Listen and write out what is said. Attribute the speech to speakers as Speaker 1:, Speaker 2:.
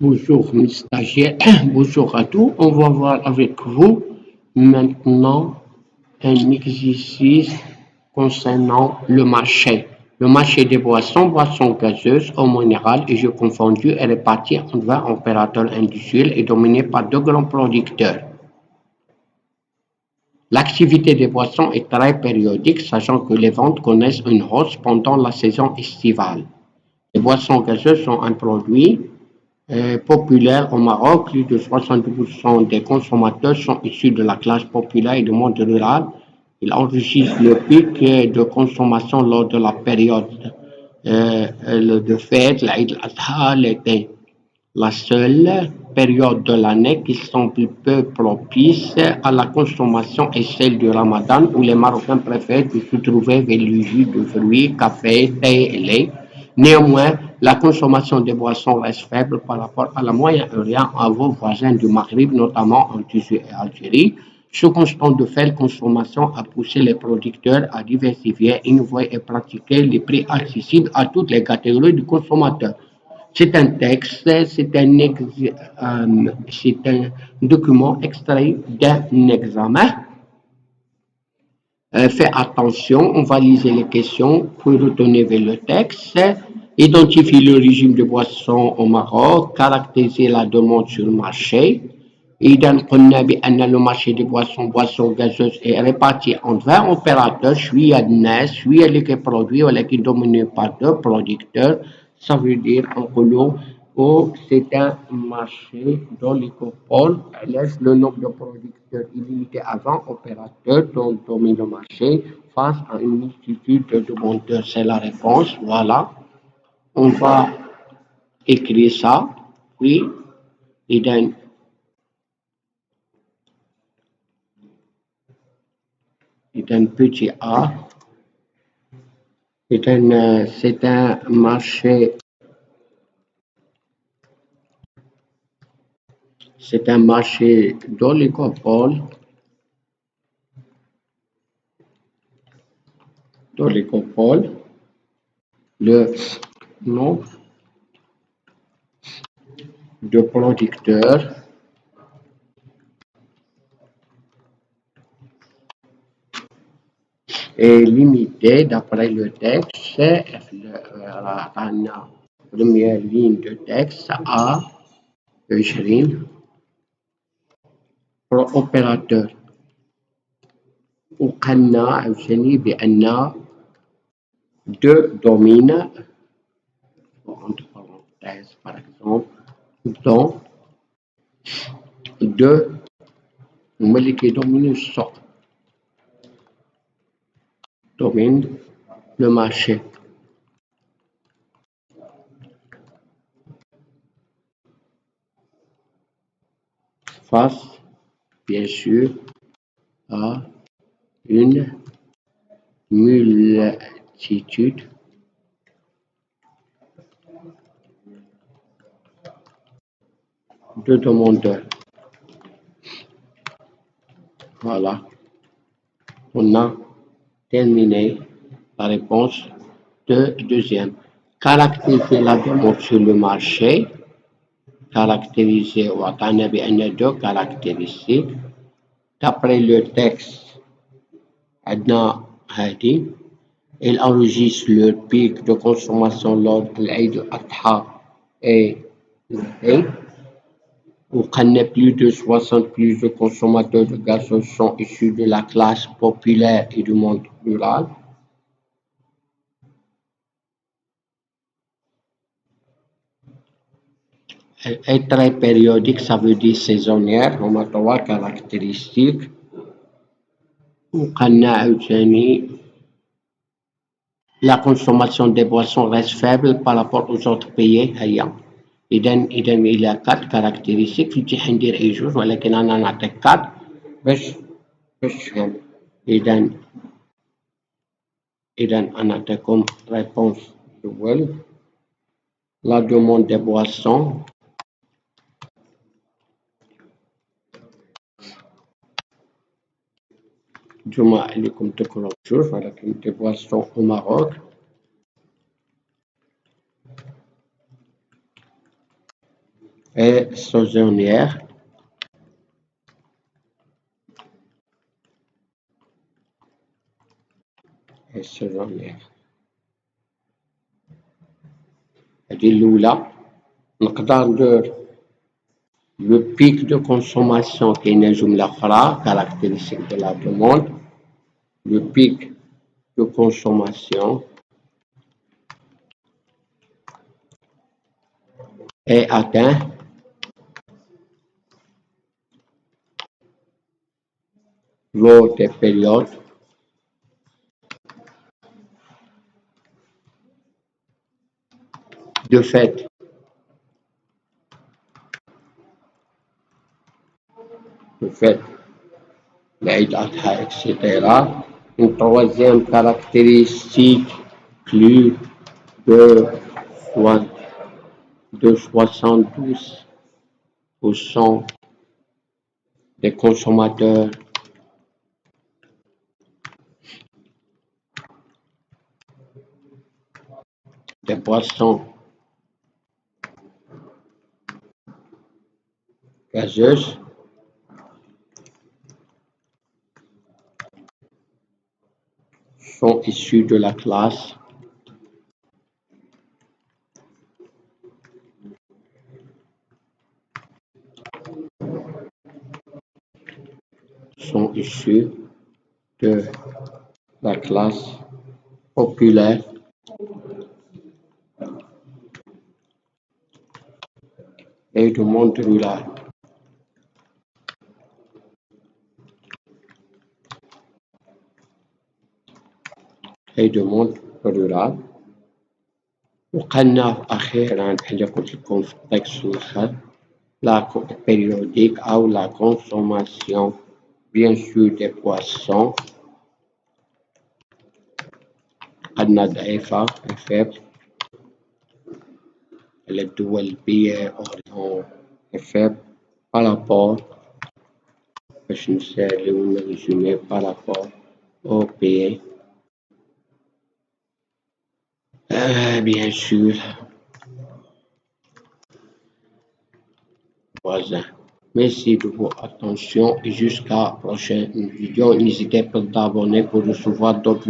Speaker 1: Bonjour, mes stagiaires. Bonjour à tous. On va voir avec vous maintenant un exercice concernant le marché. Le marché des boissons gazeuses au minéral et jeux confondus est réparti en 20 opérateurs industriels et dominé par deux grands producteurs. L'activité des boissons est très périodique, sachant que les ventes connaissent une hausse pendant la saison estivale. Les boissons gazeuses sont un produit populaire au Maroc. Plus de 70% des consommateurs sont issus de la classe populaire et du monde rural. Il enregistre le pic de consommation lors de la période de fête, l'Aïd al-Adha, l'été. La seule période de l'année qui semble peu propice à la consommation est celle du Ramadan, où les Marocains préfèrent se trouver vers le jus de fruits, café, thé et lait. Néanmoins, la consommation des boissons reste faible par rapport à la Moyen-Orient, à vos voisins du Maghreb, notamment en Tunisie et Algérie. Ce constant de faible consommation a poussé les producteurs à diversifier, innover et pratiquer les prix accessibles à toutes les catégories de consommateurs. C'est un texte, c'est un document extrait d'un examen. Faites attention, on va lire les questions pour retourner vers le texte. Identifier le régime de boissons au Maroc, caractériser la demande sur le marché. إذا قلنا بأن المارشي دي boissons gazeuses est réparti en 20 opérateurs شوية الناس شوية اللي كيبرودوي ولكن dominé par deux producteurs. Ça veut dire نقولوا c'est un marché d'oligopole. Laisse le nombre de producteurs illimité à 20 opérateurs dont domine le marché face à une multitude de demandeurs. C'est la réponse. Voilà. On va écrire ça. Oui. إذا est un petit a, c'est un marché, d'oligopole, le nombre de producteurs est limité d'après le texte. La première ligne de texte A 20 opérateur. وقلنا عاوتاني بأن deux dominent, entre parenthèses par exemple, dont deux molécules dominent le marché. Face, bien sûr, à une multitude de demandeurs. Voilà, on a terminé la réponse de deuxième. Caractériser la demande sur le marché. Caractériser وعطانا بأن deux caractéristiques. D'après le texte, عندنا هذه. Il enregistre le pic de consommation lors de l'Aïd al-Adha et l'été. Où plus de 60 plus de consommateurs de gaz sont issus de la classe populaire et du monde rural. Elle est très périodique, ça veut dire saisonnière. On a trois caractéristiques. وقلنا عاوتاني la consommation des boissons reste faible par rapport aux autres pays. هيا إذا il y a quatre caractéristiques. في حندير أي جوج ولكن أنا نعطيك 4 باش تفهم. إذا أنا نعطيكم réponse الأول. La demande des boissons جمع عليكم تقراو بجوج ولكن des boissons au Maroc. et saisonnière. Et saisonnière. هذه الأولى. نقدر ندير le pic de consommation كاينة جملة أخرى caractéristique de la demande. Le pic de consommation est atteint lors des périodes de fête. De fête, l'Aïd Adha, etc. Une troisième caractéristique plus de, de 72% des consommateurs des boissons gazeuses sont issus de la classe de la classe populaire et du monde rural. وقلنا أخيرا اللي قلت لكم في التكست الآخر la périodique أو la consommation bien sûr des poissons عندنا ضعيفة faible. الدول البيئة est faible par rapport باش نساليو ونريزومي par rapport au pays. Bien sûr, voisin. Merci de votre attention et jusqu'à la prochaine vidéo. N'hésitez pas à vous abonner pour recevoir d'autres vidéos.